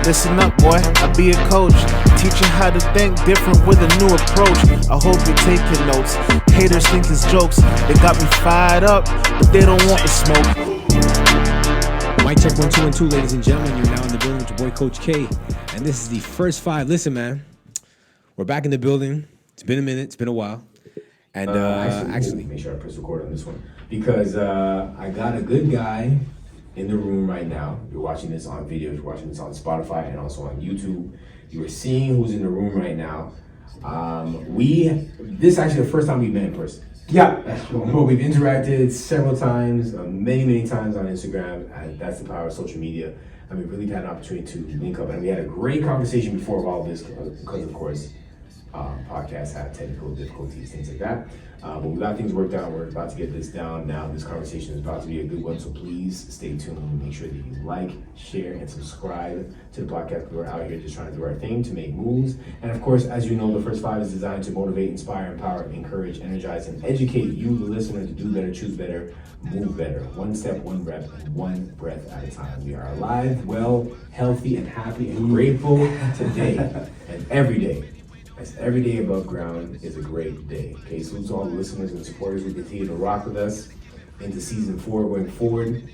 Listen up, boy, I be a coach, teaching how to think different with a new approach. I hope you're taking notes. Haters think it's jokes. They got me fired up, but they don't want the smoke. Mic check 1 2 1 2, ladies and gentlemen. You're now in the building with your boy Coach K, and this is the first 5. Listen, man, we're back in the building. It's been a minute. It's been a while. And actually, make sure I press record on this one because I got a good guy in the room right now. You're watching this on video, you're watching this on Spotify and also on YouTube. You are seeing who's in the room right now. This is actually the first time we met in person. Yeah, that's true. But we've interacted several times, many times on Instagram, and that's the power of social media. And we really had an opportunity to link up, and we had a great conversation before all of this because, of course, podcasts have technical difficulties, things like that. But we got things worked out. We're about to get this down now. This conversation is about to be a good one, so please stay tuned. Make sure that you like, share, and subscribe to the podcast. We're out here just trying to do our thing to make moves. And of course, as you know, the first 5 is designed to motivate, inspire, empower, encourage, energize, and educate you, the listener, to do better, choose better, move better. 1 step, 1 rep, and 1 breath at a time. We are alive, well, healthy, and happy, and grateful today and every day. As every day above ground is a great day. Okay, so to all the listeners and supporters who continue to rock with us into season 4 going forward.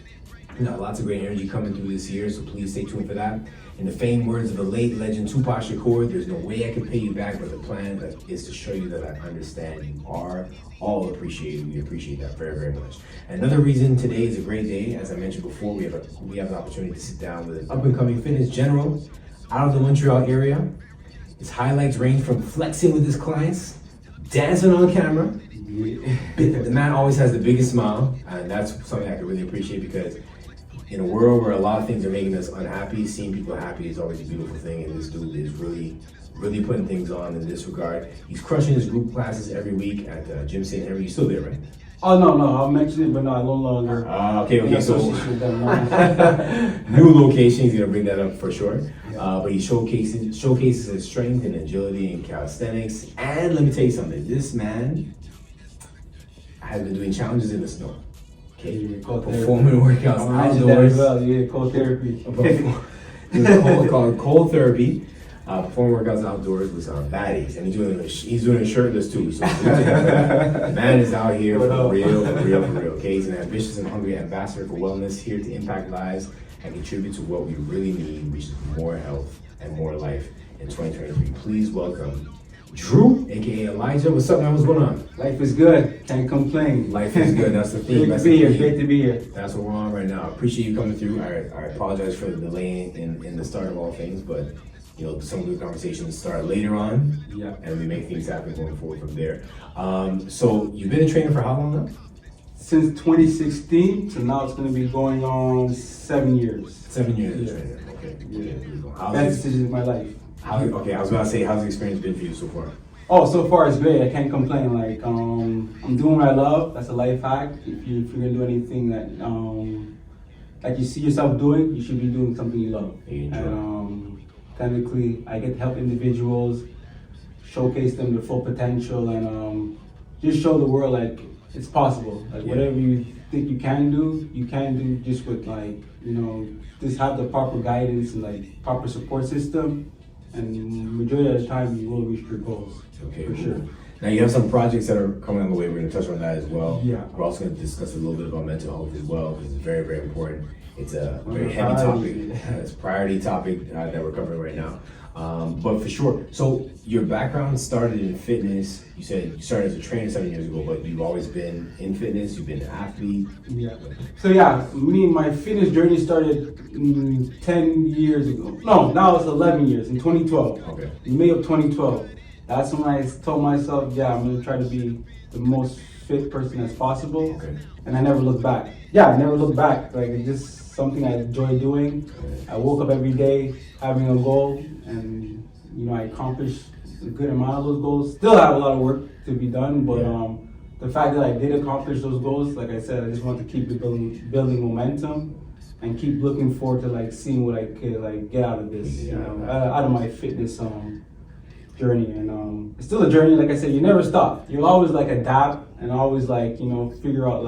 You know, lots of great energy coming through this year, so please stay tuned for that. In the famed words of the late legend Tupac Shakur, there's no way I can pay you back, but the plan is to show you that I understand you are all appreciated. We appreciate that very much. Another reason today is a great day. As I mentioned before, we have an opportunity to sit down with an up-and-coming fitness general out of the Montreal area. His highlights range from flexing with his clients, dancing on camera. The man always has the biggest smile, and that's something I can really appreciate because in a world where a lot of things are making us unhappy, seeing people happy is always a beautiful thing, and this dude is really putting things on in this regard. He's crushing his group classes every week at Gym St. Henry. You still there, right? Oh, no, I'll mention it, but no longer. Okay, so new location, he's gonna bring that up for sure. But he showcases his strength and agility in calisthenics. And let me tell you something, this man has been doing challenges in the snow. Okay, performing workouts outdoors. Cold therapy. Called cold therapy. Performing workouts outdoors with some baddies, and he's doing a shirtless too. So the man is out here for real. Okay, he's an ambitious and hungry ambassador for wellness, here to impact lives and contribute to what we really need, which is more health and more life in 2023. Please welcome Dru, aka Elijah. What's up, man? What's going on? Life is good. Can't complain. Life is good. That's the theme. Great to be here. That's what we're on right now. I appreciate you coming through. I apologize for the delay in the start of all things, but you know, some of the conversations start later on, and we make things happen going forward from there. So you've been a trainer for how long now? Since 2016, so now it's going to be going on 7 years. 7 years. Yeah. Okay. Yeah. Best decision of my life. I was about to say, how's the experience been for you so far? Oh, so far it's great. I can't complain. Like, I'm doing what I love. That's a life hack. If you're gonna do anything that, like you see yourself doing, you should be doing something you love. And technically, I get to help individuals, showcase them their full potential, and just show the world like it's possible. Like whatever you think you can do just with just have the proper guidance and like proper support system. And majority of the time, you will reach your goals. Okay, for sure. Now you have some projects that are coming on the way. We're going to touch on that as well. Yeah. We're also going to discuss a little bit about mental health as well, because it's very important. It's a very heavy topic. It's a priority topic that we're covering right now. But for sure, so your background started in fitness. You said you started as a trainer 7 years ago, but you've always been in fitness. You've been an athlete. Yeah. So my fitness journey started 10 years ago. No, now it's 11 years, in 2012. Okay. In May of 2012. That's when I told myself, I'm going to try to be the most fit person as possible. Okay. And I never looked back. I never looked back. Like, it's just something I enjoy doing. I woke up every day having a goal, and I accomplished a good amount of those goals. Still have a lot of work to be done, but the fact that I did accomplish those goals, like I said, I just want to keep building momentum and keep looking forward to seeing what I could get out of this, out of my fitness journey. And it's still a journey. Like I said, you never stop. You'll always adapt and always figure out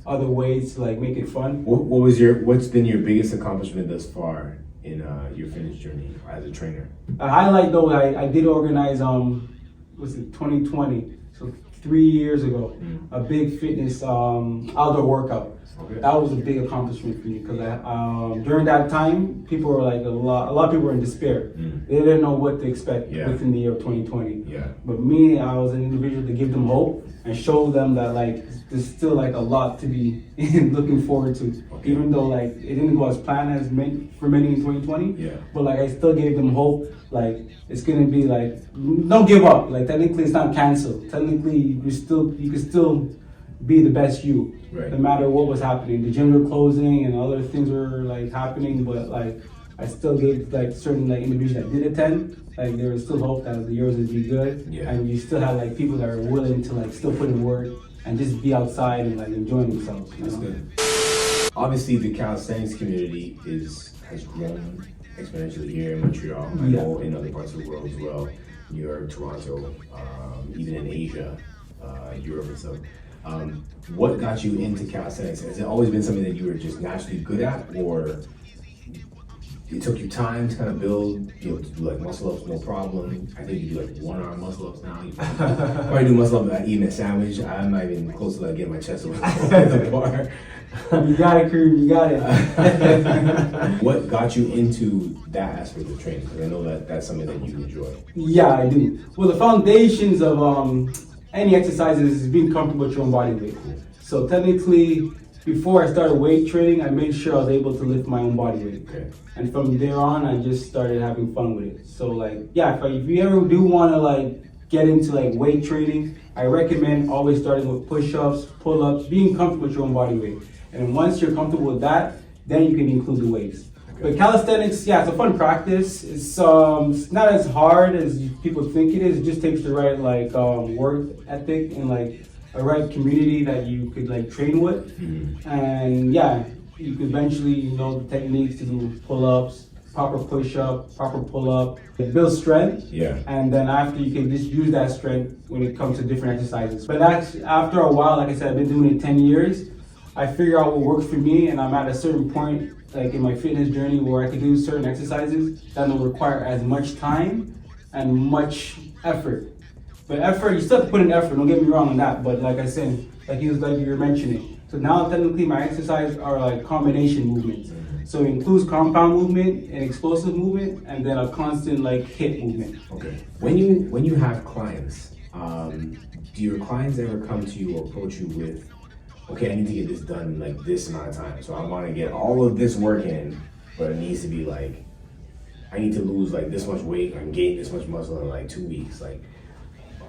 other ways to like make it fun. What's been your biggest accomplishment thus far in your fitness journey as a trainer? A highlight though, I did organize was it 2020, so 3 years ago, a big fitness outdoor workout. Okay. That was a big accomplishment for me because during that time, people were like a lot of people were in despair. They didn't know what to expect within the year of 2020. Yeah. But me, I was an individual to give them hope and show them that like there's still like a lot to be looking forward to. Okay. Even though like it didn't go as planned as for many in 2020. Yeah. But like I still gave them hope. Like it's gonna be like don't give up. Like technically it's not canceled. Technically you can still be the best you. Right. No matter what was happening. The gyms were closing and other things were like happening, but like I still gave like certain like individuals that did attend, like there was still hope that the years would be good. Yeah. And you still had like people that are willing to like still put in work and just be outside and like enjoying themselves. That's good. Obviously the calisthenics community has grown exponentially here in Montreal. I know in other parts of the world as well. New York, Toronto, even in Asia, Europe and stuff. What got you into calisthenics? Has it always been something that you were just naturally good at, or it took you time to kind of build, to do like muscle ups, no problem? I think you do like 1 hour muscle ups now. You probably do muscle ups like eating a sandwich. I'm not even close to like getting my chest over the bar. You got it, Kareem, you got it. What got you into that aspect of training? Because I know that that's something that you enjoy. Yeah, I do. Well, the foundations of any exercises is being comfortable with your own body weight. So technically, before I started weight training, I made sure I was able to lift my own body weight. Okay. And from there on, I just started having fun with it. So like, yeah, if you ever do want to like get into like weight training, I recommend always starting with push-ups, pull-ups, being comfortable with your own body weight. And once you're comfortable with that, then you can include the weights. Okay. But calisthenics, yeah, it's a fun practice. It's not as hard as people think it is. It just takes the right like work ethic and like a right community that you could like train with. And yeah, you could eventually know the techniques to do pull-ups, proper push-up, proper pull-up. It builds strength. Yeah. And then after you can just use that strength when it comes to different exercises. But actually, after a while, like I said, I've been doing it 10 years. I figure out what works for me, and I'm at a certain point like in my fitness journey where I can do certain exercises that don't require as much time and much effort. But effort, you still have to put in effort, don't get me wrong on that, but like I said, like you were mentioning. So now technically my exercises are like combination movements. So it includes compound movement and explosive movement and then a constant like hip movement. Okay. When you have clients, do your clients ever come to you or approach you with, okay, I need to get this done in like this amount of time. So I want to get all of this work in, but it needs to be like, I need to lose like this much weight and gain this much muscle in like 2 weeks. Like,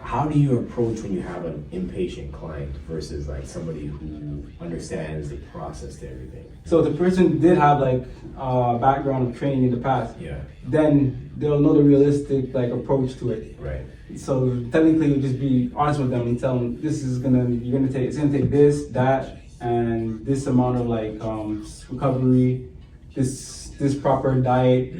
how do you approach when you have an impatient client versus like somebody who understands the process to everything? So if the person did have like a background of training in the past, then they'll know the realistic like approach to it. Right. So technically, you just be honest with them and tell them it's gonna take this, that, and this amount of like recovery, this proper diet,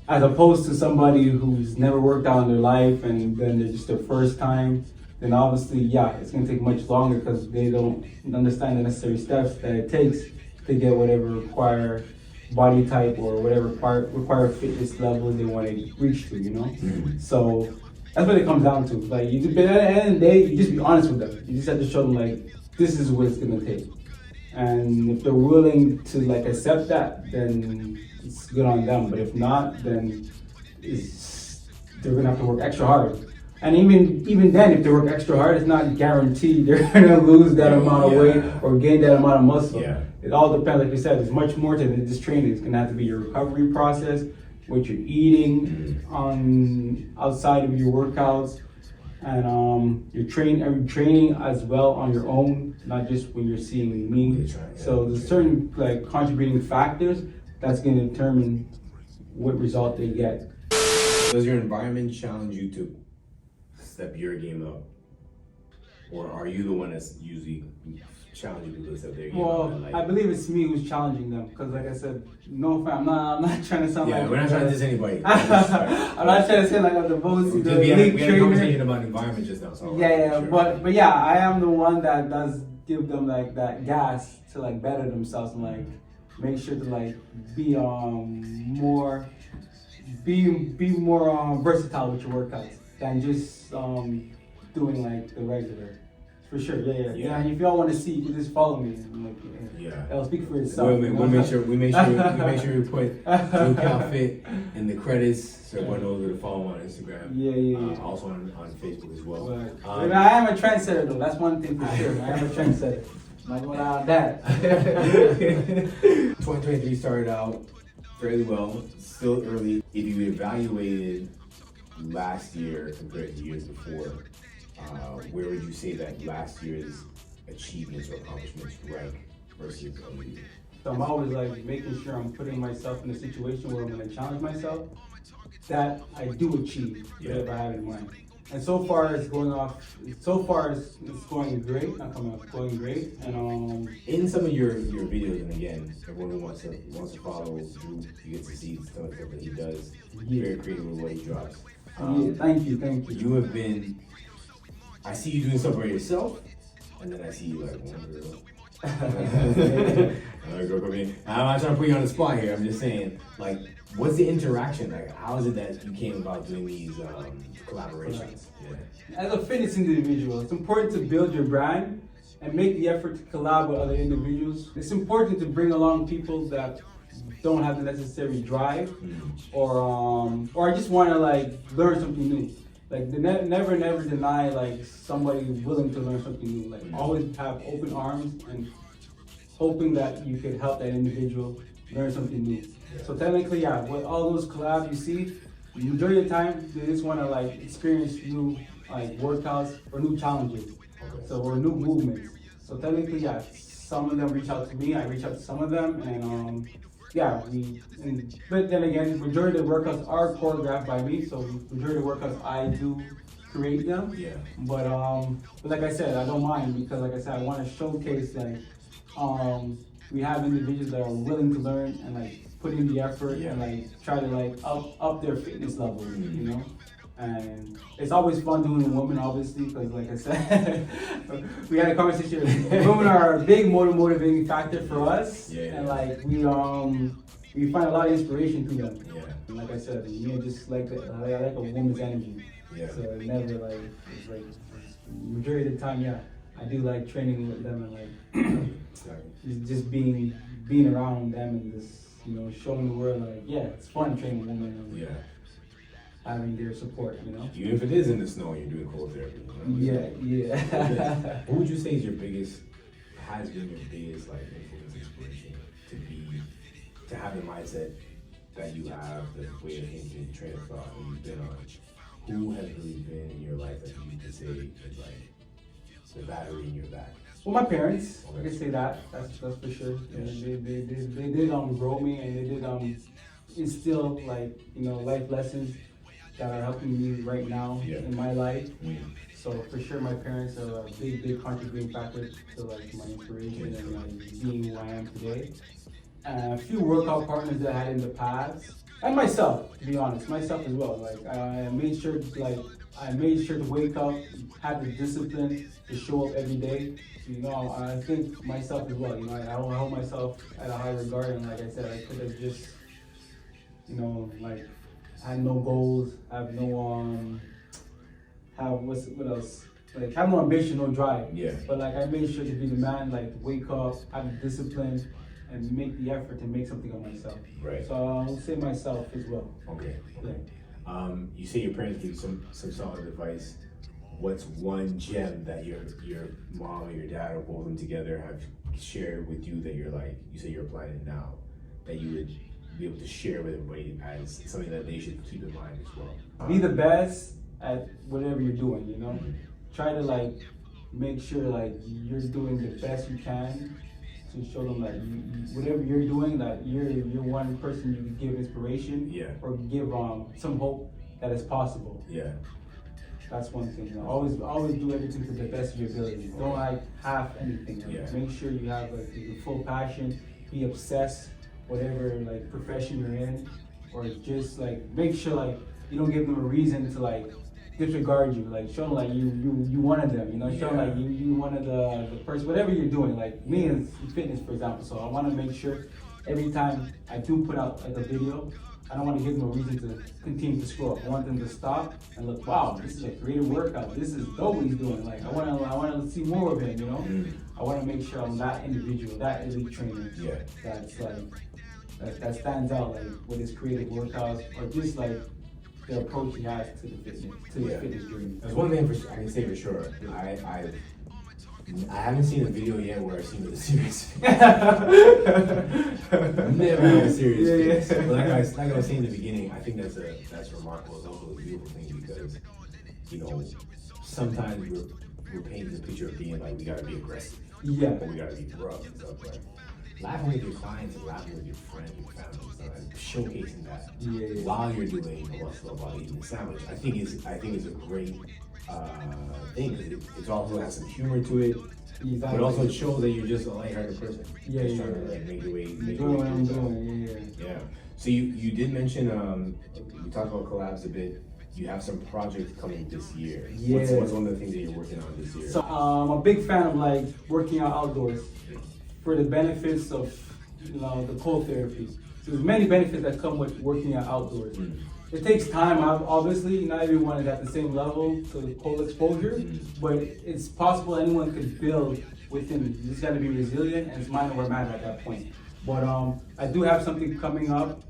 as opposed to somebody who's never worked out in their life and then they're just their first time. Then obviously, yeah, it's gonna take much longer because they don't understand the necessary steps that it takes to get whatever required body type or whatever required fitness level they want to reach to, you know. So that's what it comes down to. Like, but at the end of the day, you just be honest with them. You just have to show them like this is what it's gonna take, and if they're willing to like accept that, then it's good on them. But if not, then they're gonna have to work extra hard. And even then, if they work extra hard, it's not guaranteed they're gonna lose that amount of weight or gain that amount of muscle. Yeah. It all depends. Like you said, there's much more to this training. It's gonna have to be your recovery process, what you're eating on outside of your workouts, and your training as well on your own, not just when you're seeing me. So there's certain like contributing factors that's going to determine what result they get. Does your environment challenge you to step your game up, or are you the one that's usually challenging people to step their game up? Well, Like, I believe it's me who's challenging them because, like I said, no, I'm not trying to sound like. yeah, we're not trying to diss anybody. I'm not trying to say like I'm the most we the had elite a trainer. conversation about environment just now. So Yeah, sure. but yeah, I am the one that does give them like that gas to like better themselves and like make sure to like be more versatile with your workouts than just doing like the regular. For sure, yeah. And if y'all want to see, you can just follow me. And, like, I'll speak for yourself. We'll make sure we put Dru.Cal.Fit in the credits so everyone knows where to follow on Instagram. Yeah. Also on Facebook as well. But I am a trendsetter though. That's one thing for sure. I am a trendsetter. I'm not going out that. 2023 started out fairly well. Still early. If you evaluated last year compared to years before, where would you say that last year's achievements or accomplishments rank versus other years? So I'm always like making sure I'm putting myself in a situation where I'm going to challenge myself, that I do achieve whatever I have in mind. And so far it's going great. Going great. And in some of your videos, and again, everyone who wants to follow Dru, you get to see some of the stuff that he does. Very creative with what he drops. Thank you. You have been. I see you doing stuff by yourself, and then I see you like one girl. Another girl come in. I'm not trying to put you on the spot here. I'm just saying, like, what's the interaction? Like, how is it that you came about doing these collaborations? Yeah. As a fitness individual, it's important to build your brand and make the effort to collab with other individuals. It's important to bring along people that don't have the necessary drive, or I just want to like learn something new. Like never deny like somebody willing to learn something new. Like always have open arms and hoping that you could help that individual learn something new. So technically, with all those collabs you see, the majority of the time they just want to like experience new like workouts or new challenges, or new movements. So technically, some of them reach out to me. I reach out to some of them, and but then again, majority of the workouts are choreographed by me, so majority of the workouts I do create them. Yeah. But like I said, I don't mind, because like I said, I want to showcase like we have individuals that are willing to learn and like put in the effort and like try to like up their fitness level, you know. And it's always fun doing with women, obviously, because like I said, we had a conversation. Women are a big motivating factor for us, and like we find a lot of inspiration through them. And like I said, me just like I like a woman's energy. So it never like it's like majority of the time, I do like training with them and like just being around them and just showing the world like it's fun training women. And, having their support, Even if it is in the snow, you're doing cold therapy. What would you say is has been your biggest like influence, inspiration to have the mindset that you have, the way of thinking, train of thought that you've been on? Who has really been in your life that you could say is like the battery in your back? Well, my parents, I can say that. That's for sure. They did grow me, and they did instill like life lessons that are helping me right now in my life. So for sure, my parents are a big contributing factor to like my inspiration and like being who I am today. A few workout partners that I had in the past, and myself, to be honest, myself as well. Like I made sure to wake up, have the discipline to show up every day. I think myself as well. I hold myself at a high regard, and like I said, I could have just like have no goals, have no what else? Like have no ambition, no drive. But like I made sure to be the man, like wake up, have the discipline, and make the effort to make something of myself. Right. So I'll say myself as well. Okay. You say your parents give you some solid advice. What's one gem that your mom or your dad or both of them together have shared with you that you say you're applying it now, that you would be able to share with everybody as something that they should keep in mind as well? Be the best at whatever you're doing, Try to like make sure like you're doing the best you can to show them that whatever you're doing, that you're one person you can give inspiration or give some hope that it's possible. That's one thing. Always do everything to the best of your ability. Don't like half anything. Make sure you have like the full passion, be obsessed, whatever like profession you're in, or just like make sure like you don't give them a reason to like disregard you, like show them like you one of them, you know, show them like you one of the person, whatever you're doing. Like me in fitness, for example. So I want to make sure every time I do put out like a video, I don't want to give them a reason to continue to scroll. I want them to stop and look, wow, this is a creative workout. This is dope what he's doing. Like I want to see more of him, you know. I want to make sure I'm that individual, that elite trainer. That's like that stands out like with his creative workouts or just like the approach he has to the fitness, fitness journey. There's one thing I can say for sure. I haven't seen a video yet where I've seen the serious face. Never had a serious face. But like I was saying in the beginning, I think that's remarkable. It's also a beautiful thing because, you know, sometimes we're painting the picture of being like we gotta be aggressive. Or we gotta be rough and stuff. But laughing with your clients and laughing with your friends, your family, and stuff, and showcasing that while you're doing a muscle up while eating the sandwich, I think is a great thing because it also has some humor to it, but also it shows that you're just a lighthearted person. Just trying to like make your way. Doing what I'm doing. Yeah. So you did mention we talked about collabs a bit. You have some projects coming this year. What's one of the things that you're working on this year? So I'm a big fan of like working out outdoors for the benefits of the cold therapy. So there's many benefits that come with working out outdoors. It takes time, obviously, not everyone is at the same level to the cold exposure, but it's possible anyone could build within. You just gotta be resilient and it's mind over matter at that point. But I do have something coming up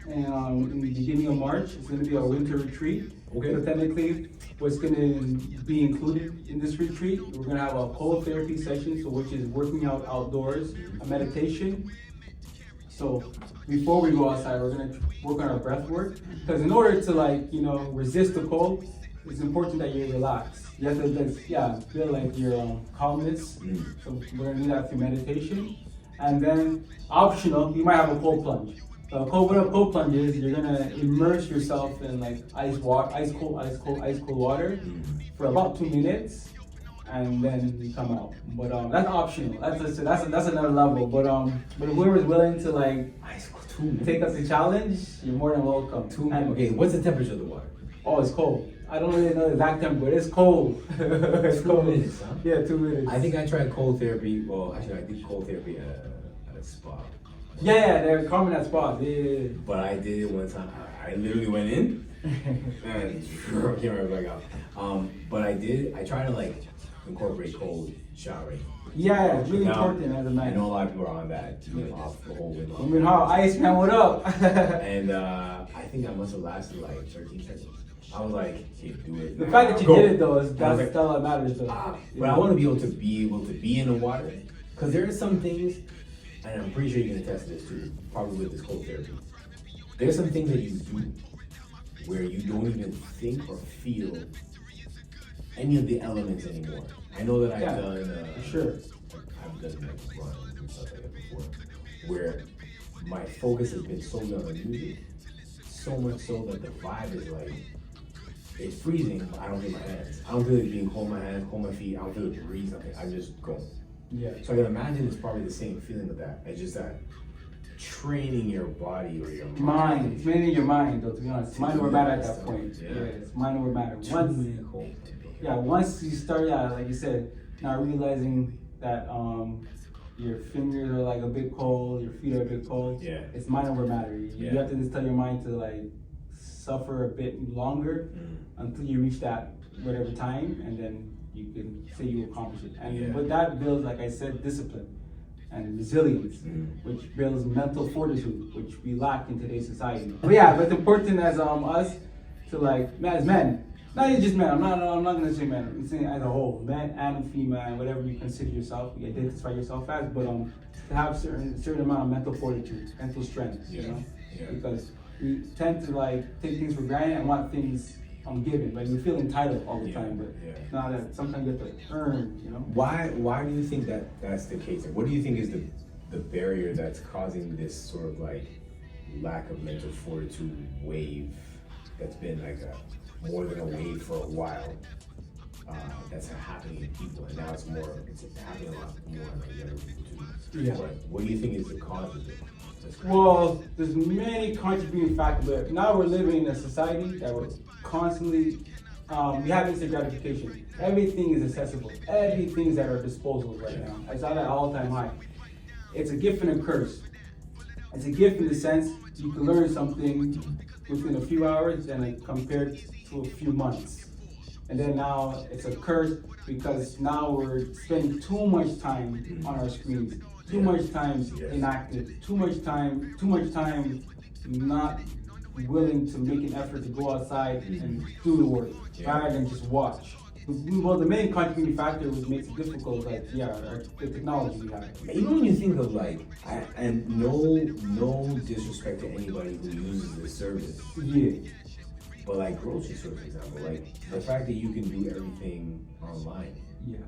in the beginning of March. It's gonna be a winter retreat. So technically, what's gonna be included in this retreat, we're gonna have a cold therapy session, so which is working out outdoors, a meditation. So before we go outside, we're gonna work on our breath work. Because in order to resist the cold, it's important that you relax. You have to feel like your calmness. So we're gonna do that through meditation. And then optional, you might have a cold plunge. So what a cold plunge is, you're gonna immerse yourself in like ice cold water for about 2 minutes. And then you come out. But that's optional. That's another level. But whoever's willing to take up the challenge, you're more than welcome. Okay, what's the temperature of the water? Oh, it's cold. I don't really know the exact temperature, but it's cold. It's 2 cold. minutes, huh? Yeah, 2 minutes. I think I tried cold therapy. Well, actually, I did cold therapy at a spa. Yeah, they're common at spas. Yeah. But I did it one time. I literally went in and I can't remember if I got. But I tried to incorporate cold showering. Yeah, it's really important as a man. I know a lot of people are on that, off the whole window. I mean, how ice man, what up? And I think I must have lasted 13 seconds. I was like, hey, do it. The fact that you did it though that's all that matters though. But I want to be able to be in the water, because there are some things, and I'm pretty sure you can attest to this too, probably with this cold therapy. There's some things that you do where you don't even think or feel any of the elements anymore. I know that I've done I've done runs and stuff like that before, where my focus has been solely on the music, so much so that the vibe is it's freezing, but I don't feel my hands. I don't feel it being hold my hands, hold my feet. I don't feel it breeze. I just go. Yeah. So I can imagine it's probably the same feeling with that. It's just that training your body or your mind. It's mainly your mind though, to be honest. Mind over matter at that point. Yeah, it's mind over matter. Once you start, like you said, not realizing that your fingers are a bit cold, your feet are a bit cold. Yeah. It's mind over matter. You have to just tell your mind to suffer a bit longer until you reach that whatever time, and then you can say you accomplish it. And with that builds, like I said, discipline and resilience, which builds mental fortitude, which we lack in today's society. But it's important as us to as men. Not even just men. I'm not gonna say men. I'm saying as a whole, men and female, whatever you consider yourself, you identify yourself as. But to have certain amount of mental fortitude, mental strength, because we tend to take things for granted and want things given. We feel entitled all the time, but it's not that. Sometimes you have to earn. Why do you think that's the case? What do you think is the barrier that's causing this sort of lack of mental fortitude wave that's been more than a wave for a while, that's happening in people, and now it's happening a lot more in younger people too. Yeah. But what do you think is the cause of it? Well, there's many contributing factors, but now we're living in a society that we're constantly we have instant gratification. Everything is accessible. Everything is at our disposal right now. It's at an all-time high. It's a gift and a curse. It's a gift in the sense you can learn something within a few hours and compared to a few months. And then now it's a curse because now we're spending too much time on our screens, too much time inactive, too much time not willing to make an effort to go outside and do the work rather than just watch. Well, the main contributing factor which makes it difficult, like the technology we have. Even when you think of and no disrespect to anybody who uses this service. Yeah. But like grocery store, for example, like the fact that you can do everything online. Yeah.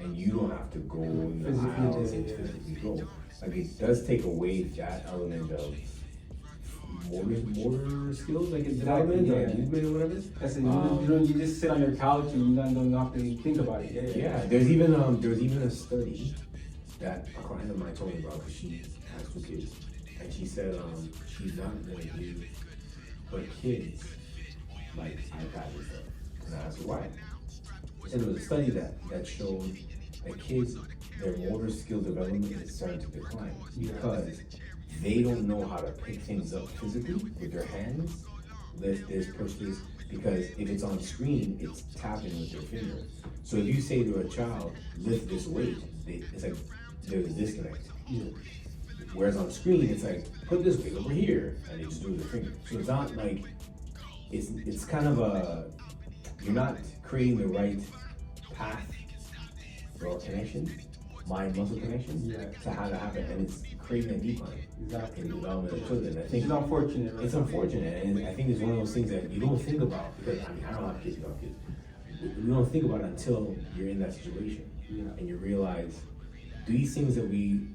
And you don't have to go in the aisles and physically go. Like it does take away that element of motor skills, like in development or movement or whatever. That's it. You just sit on your couch and you don't have to think about it. Yeah. There's even a study that a client of mine told me about because she has 2 kids, and she said she's not going to give her kids like iPads and stuff. And I asked her why. And there was a study that showed that kids, their motor skill development is starting to decline because they don't know how to pick things up physically with their hands, lift this, push this, because if it's on screen, it's tapping with their finger. So if you say to a child, lift this weight, it's like there's a disconnect. Yeah. Whereas on screen, it's like, put this weight over here, and they just do it with their finger. So it's not like, it's kind of you're not creating the right path or connection, mind-muscle connection to how to happen, and it's creating a decline in the development of children. I think it's unfortunate. Right? It's unfortunate, and I think it's one of those things that you don't think about because I don't have kids, you don't have kids. You don't think about it until you're in that situation, and you realize these things that we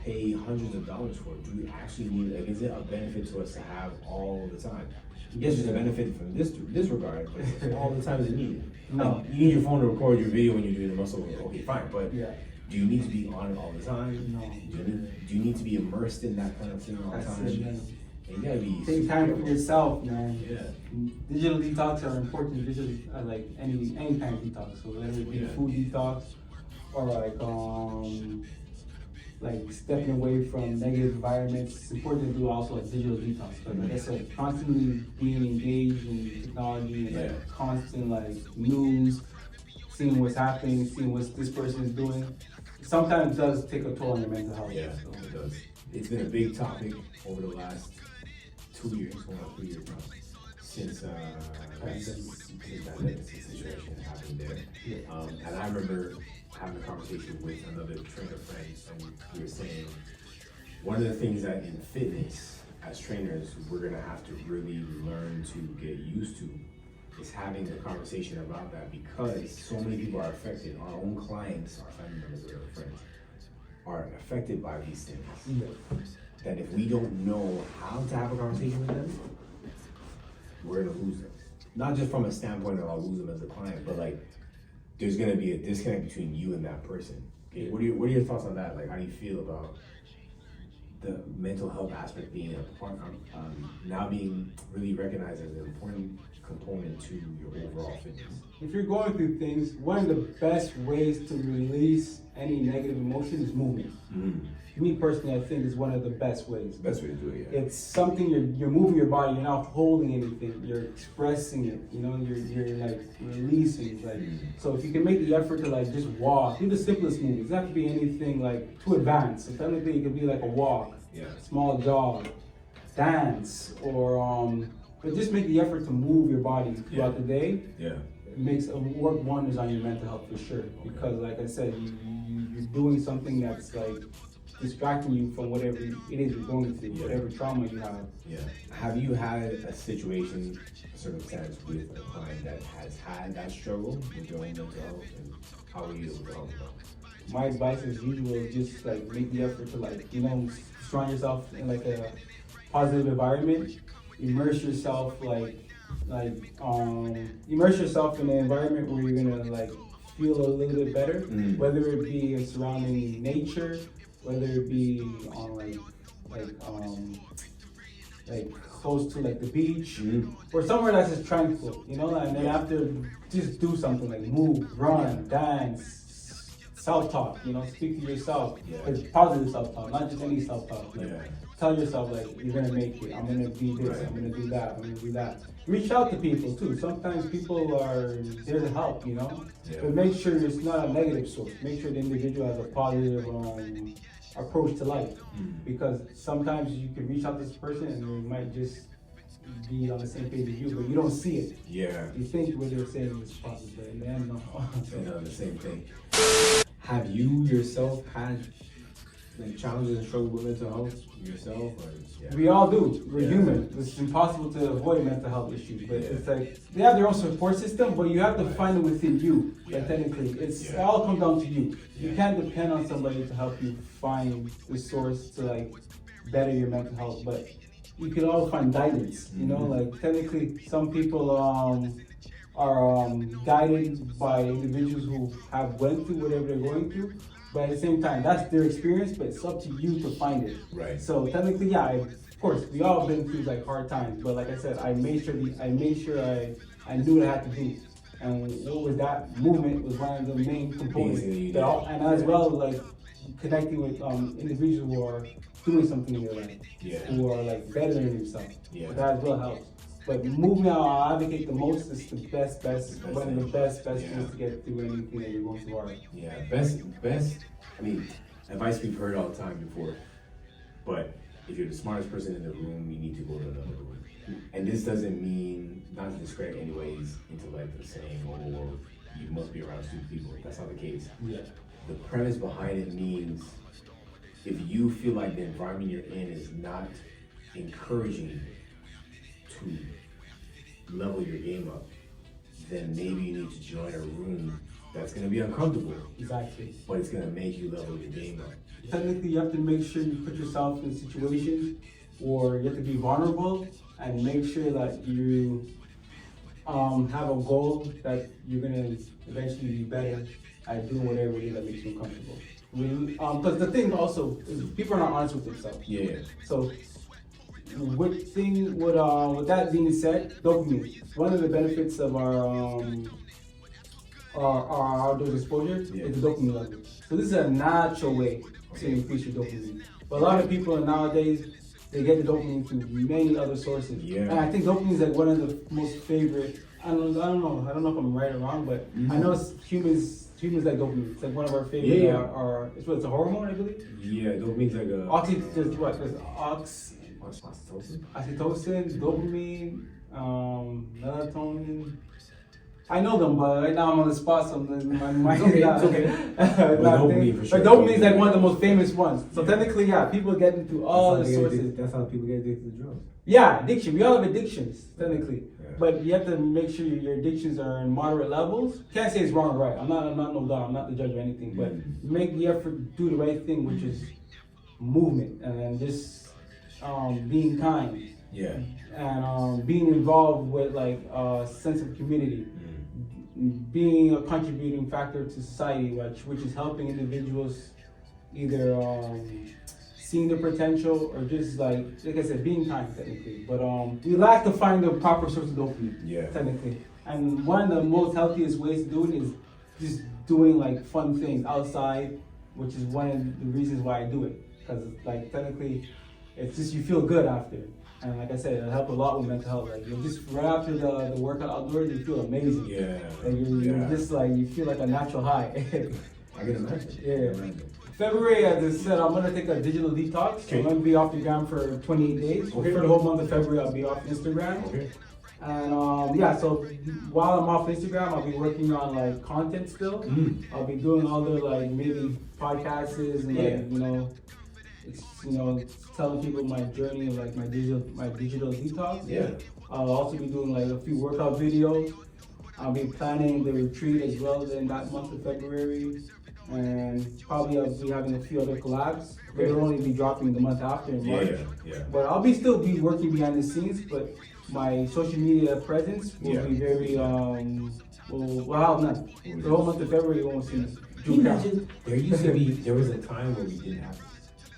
pay hundreds of dollars for, do we actually need? Like, is it a benefit to us to have all the time? Yes, there's a benefit from this regard, but all the time is it needed. No, like, you need your phone to record your video when you're doing the muscle work. Okay, fine, but do you need to be on it all the time? No. Do you need to be immersed in that kind of thing all the time? And you gotta be. Take time for yourself, man. Yeah. Digital detox are important. Digital, like any kind of detox. So whether it be food detox or like stepping away from negative environments, it's important to do also a digital detox. But like I said, constantly being engaged in technology and like constant like news, seeing what's happening, seeing what this person is doing, sometimes does take a toll on your mental health. Yeah, so it does. It's been a big topic over the last 2 years, 1 or 2 years now, since that situation happened there. And I remember having a conversation with another trainer friend, and we were saying one of the things that in fitness, as trainers, we're gonna have to really learn to get used to is having a conversation about that, because so many people are affected. Our own clients, our family members, or our friends are affected by these things. That if we don't know how to have a conversation with them, we're gonna lose them. Not just from a standpoint of I'll lose them as a client, but like there's gonna be a disconnect between you and that person. Okay, what are your thoughts on that? Like, how do you feel about the mental health aspect being a part, now being really recognized as an important component to your overall fitness? If you're going through things, one of the best ways to release any negative emotion is movement. Me personally, I think is one of the best ways. Best way to do it, yeah. It's something you're moving your body. You're not holding anything. You're expressing it. You know, you're like releasing. Like so, if you can make the effort to like just walk, do the simplest movement. It doesn't have to be anything like too advanced. So technically, it could be like a walk, small jog, dance, or but just make the effort to move your body throughout the day. It makes work wonders on your mental health for sure. Because like I said, you're doing something that's like distracting you from whatever it is you're going through, whatever trauma you have. Have you had a situation, a circumstance with a client that has had that struggle with their own mental health, and how are you able to help them? My advice as usual is just like make the effort to like, surround yourself in like a positive environment. Immerse yourself immerse yourself in an environment where you're gonna like feel a little bit better, whether it be surrounding nature, whether it be on like close to like the beach or somewhere that's just tranquil, you know. And then after, just do something like move, run, dance, self-talk. You know, speak to yourself. It's positive self-talk, not just any self-talk. Like, tell yourself like you're gonna make it. I'm gonna be this. I'm gonna do that. I'm gonna do that. Reach out to people too. Sometimes people are there to help, you know. But make sure it's not a negative source. Make sure the individual has a positive approach to life, because sometimes you can reach out to this person and they might just be on the same page as you, but you don't see it. Yeah. You think what they're saying is positive, but in the end, no. They're the same thing. Have you yourself had like challenges and struggles with mental health yourself? Or, We all do. We're human. It's impossible to avoid mental health issues, but it's like they have their own support system, but you have to find it within you. Like technically, it all comes down to you. You can't depend on somebody to help you find the source to like better your mental health, but you can all find guidance. You know, like technically, some people are guided by individuals who have went through whatever they're going through. But at the same time, that's their experience, but it's up to you to find it. Right. So technically, yeah, of course, we all been through like hard times. But like I said, I made sure I knew what I had to do. And what was that movement was one of the main components. And as well, like connecting with individuals who are doing something in their life, who are like bettering themselves. But that as well helps. But moving out, I advocate the most is the best, one of the best things to get through anything that you're going through. Yeah, best. I mean, advice we've heard all the time before. But if you're the smartest person in the room, you need to go to another room. And this doesn't mean not to discredit anyways intellect or saying, oh, you must be around stupid people. That's not the case. Yeah. The premise behind it means if you feel like the environment you're in is not encouraging you to level your game up, then maybe you need to join a room that's going to be uncomfortable. Exactly. But it's going to make you level your game up. Technically, you have to make sure you put yourself in situations or you have to be vulnerable and make sure that you have a goal that you're going to eventually be better at doing whatever it is that makes you comfortable. Because the thing also is people are not honest with themselves. Yeah. So with that being said, dopamine. One of the benefits of our outdoors exposure is the dopamine level. So this is a natural way to increase your dopamine. But a lot of people nowadays, they get the dopamine through many other sources. Yeah. And I think dopamine is like one of the most favorite. I don't know if I'm right or wrong, but I know humans like dopamine. It's like one of our favorite. It's a hormone, I believe. Yeah, dopamine's like a oxytocin, dopamine, melatonin. I know them, but right now I'm on the spot, so my mind is not. Okay. Dopamine for sure. But dopamine is like one of the most famous ones. So technically, yeah, people get into all the sources. That's how people get addicted to drugs. Yeah, addiction. We all have addictions, technically. Yeah. But you have to make sure your addictions are in moderate levels. Can't say it's wrong or right. I'm not no doubt. I'm not the judge of anything. But make the effort to do the right thing, which is movement and just being kind. Yeah. And being involved with like a sense of community. Being a contributing factor to society, which is helping individuals either seeing their potential or just like I said, being kind technically. But we lack to find the proper source of dopamine, technically. And one of the most healthiest ways to do it is just doing like fun things outside, which is one of the reasons why I do it. Because like technically, it's just you feel good after. And like I said, it'll help a lot with mental health. Like you just right after the workout outdoors, you feel amazing. Yeah. Like you're just like you feel like a natural high. I can imagine. Yeah. February, as I said, I'm gonna take a digital detox. Okay. I'm gonna be off the gram for 28 days. Okay. For the whole month of February, I'll be off Instagram. Okay. And so while I'm off Instagram, I'll be working on like content still. I'll be doing other like maybe podcasts and telling people my journey of like my digital detox. Yeah. I'll also be doing like a few workout videos. I'll be planning the retreat as well in that month of February. And probably I'll be having a few other collabs. Okay. They'll only be dropping the month after in March. Yeah. But I'll still be working behind the scenes, but my social media presence will be very we'll have none. The whole month of February you won't see me. There was a time where we didn't have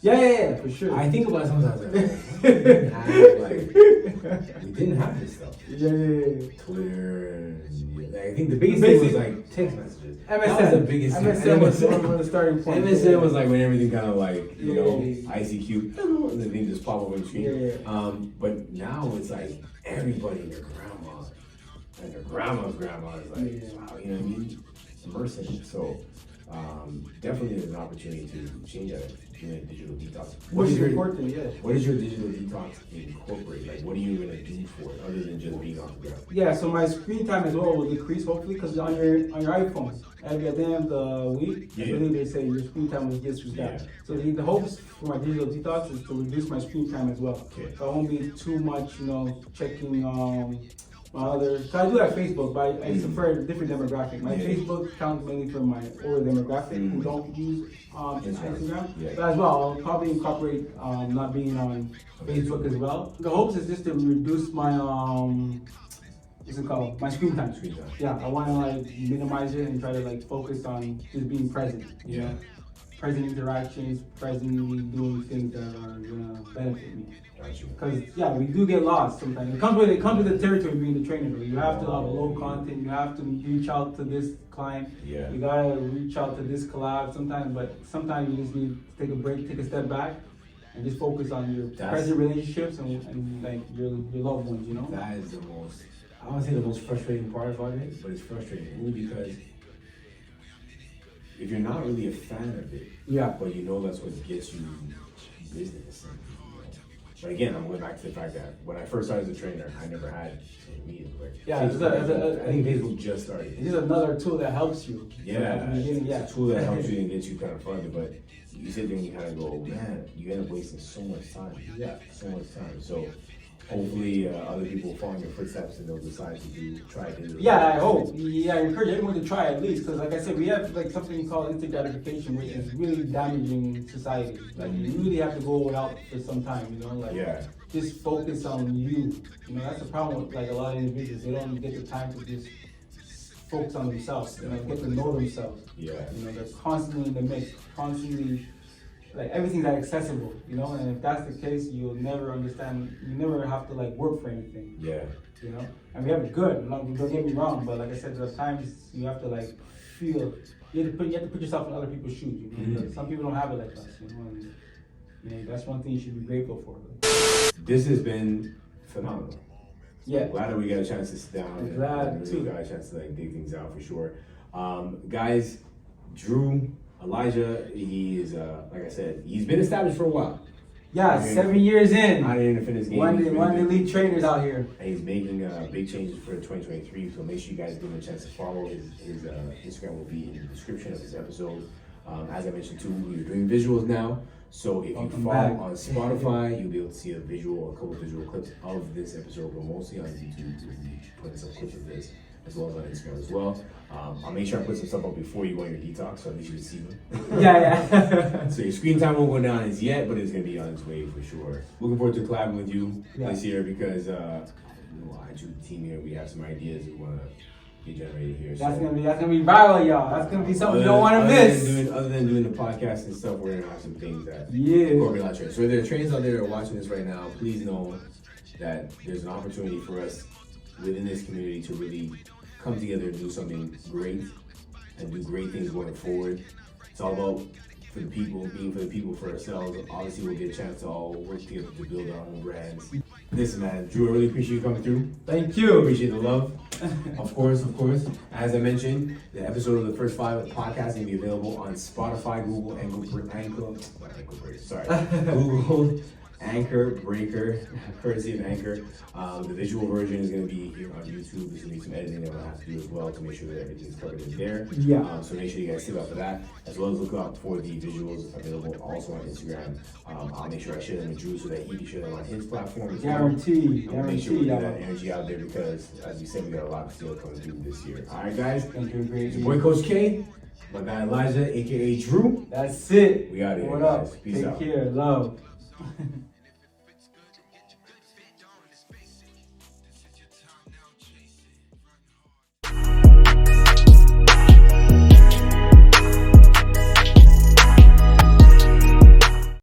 Yeah, for sure. I think about it sometimes we didn't have this stuff. Yeah. Twitter. Like, I think the biggest thing was like text messages. MSN. That was the biggest thing. MSN was one of the starting points. MSN was like when everything kind of like, you know, Yeah. ICQ, and the thing just pop up on the screen. Yeah. But now it's like everybody and their grandma and their grandma's grandma is like, Yeah. wow, you know what I mean? Immersing it. So definitely there's an opportunity to change that, doing a digital detox. Which is important, yeah. What does your digital detox incorporate? Like, what are you gonna do for it other than just being on the ground? Yeah, so my screen time as well will decrease hopefully because on your iPhone, at the end of the week, I Yeah. believe they say your screen time will get switched out. Yeah. So the hopes for my digital detox is to reduce my screen time as well. Okay. So I won't be too much, checking my other. So I do have Facebook, but it's for a different demographic. My Yeah. Facebook counts mainly for my older demographic who don't use Instagram. Yeah. But as well, I'll probably incorporate not being on Facebook as well. The hopes is just to reduce my what's it called? My screen time. Screen time. Yeah, I want to like minimize it and try to like focus on just being present. You Yeah. know? Present interactions, presently doing things that are gonna benefit me. Gotcha. Because yeah, we do get lost sometimes. It comes with the territory of being the trainer. Though. You have to upload content. You have to reach out to this client. Yeah. You gotta reach out to this collab sometimes. But sometimes you just need to take a break, take a step back, and just focus on your present relationships and like your loved ones. You know. That is the most, I don't want to say the most frustrating part about it, but it's frustrating only because if you're not really a fan of it, Yeah. but you know that's what gets you business. And, you know. But again, I'm going back to the fact that when I first started as a trainer, I never had social media. Like, Yeah, Facebook, I think Facebook just started. It's just another tool that helps you. Yeah, At the beginning, it's a tool that helps you and gets you kind of farther. But you sit there and you kind of go, man, you end up wasting so much time. Yeah. So much time. So hopefully other people will follow in your footsteps and they'll decide to try it. Yeah, I hope. Yeah, I encourage everyone to try at least, because like I said, we have like something called instant gratification, which is really damaging society. Like you really have to go without for some time, like Yeah. just focus on you. That's the problem with like a lot of individuals. They don't get the time to just focus on themselves, get to know themselves. Yeah. They're constantly in the mix, constantly like everything's accessible, and if that's the case, you'll never understand, you never have to like work for anything. Yeah. And we have it good, don't get me wrong, but like I said, there's times you have to like feel, you have to put yourself in other people's shoes, Mm-hmm. Some people don't have it like us, and that's one thing you should be grateful for. This has been phenomenal. Yeah. Glad that we got a chance to sit down and really got a chance to like dig things out for sure. Guys, Drew, Elijah, he is like I said, he's been established for a while. Yeah, 7 years in. Not in the fitness game. One of the elite trainers out here. And he's making big changes for 2023. So make sure you guys give him a chance to follow. His Instagram will be in the description of this episode. As I mentioned too, we're doing visuals now. So if you follow on Spotify, you'll be able to see a couple visual clips of this episode, but mostly on YouTube. We'll be putting some clips of this as well as on Instagram as well. I'll make sure I put some stuff up before you go on your detox, so at least you can see them. Yeah. So your screen time won't go down as yet, but it's gonna be on its way for sure. Looking forward to collabing with you this year because I do the team here. We have some ideas we want to get generated here. That's gonna be viral, y'all. That's gonna be something you don't want to miss. Other than doing the podcast and stuff, we're gonna have some things that Yeah. a lot of trainers. So if there are trainers out there that are watching this right now, please know that there's an opportunity for us within this community to really come together and do something great and do great things going forward. It's all about for the people, being for the people, for ourselves. Obviously, we'll get a chance to all work together to build our own brands. Listen, man, Drew, I really appreciate you coming through. Thank you. Appreciate the love. Of course. As I mentioned, the episode of the first 5 podcast will be available on Spotify, Google, Google, Anchor, Breaker, courtesy of Anchor. The visual version is going to be here on YouTube. There's going to be some editing that we'll have to do as well to make sure that everything's covered in there. Yeah. So make sure you guys stick out for that, as well as look out for the visuals available also on Instagram. I'll make sure I share them with Drew so that he can share them on his platform as well. Guaranteed. I'll make sure we get that energy out there because, as we said, we got a lot still coming through this year. All right, guys. Thank you, great. It's your boy Coach K, my guy Elijah, aka Drew. That's it. We out of here. What up? Guys. Peace Take out. care. Love.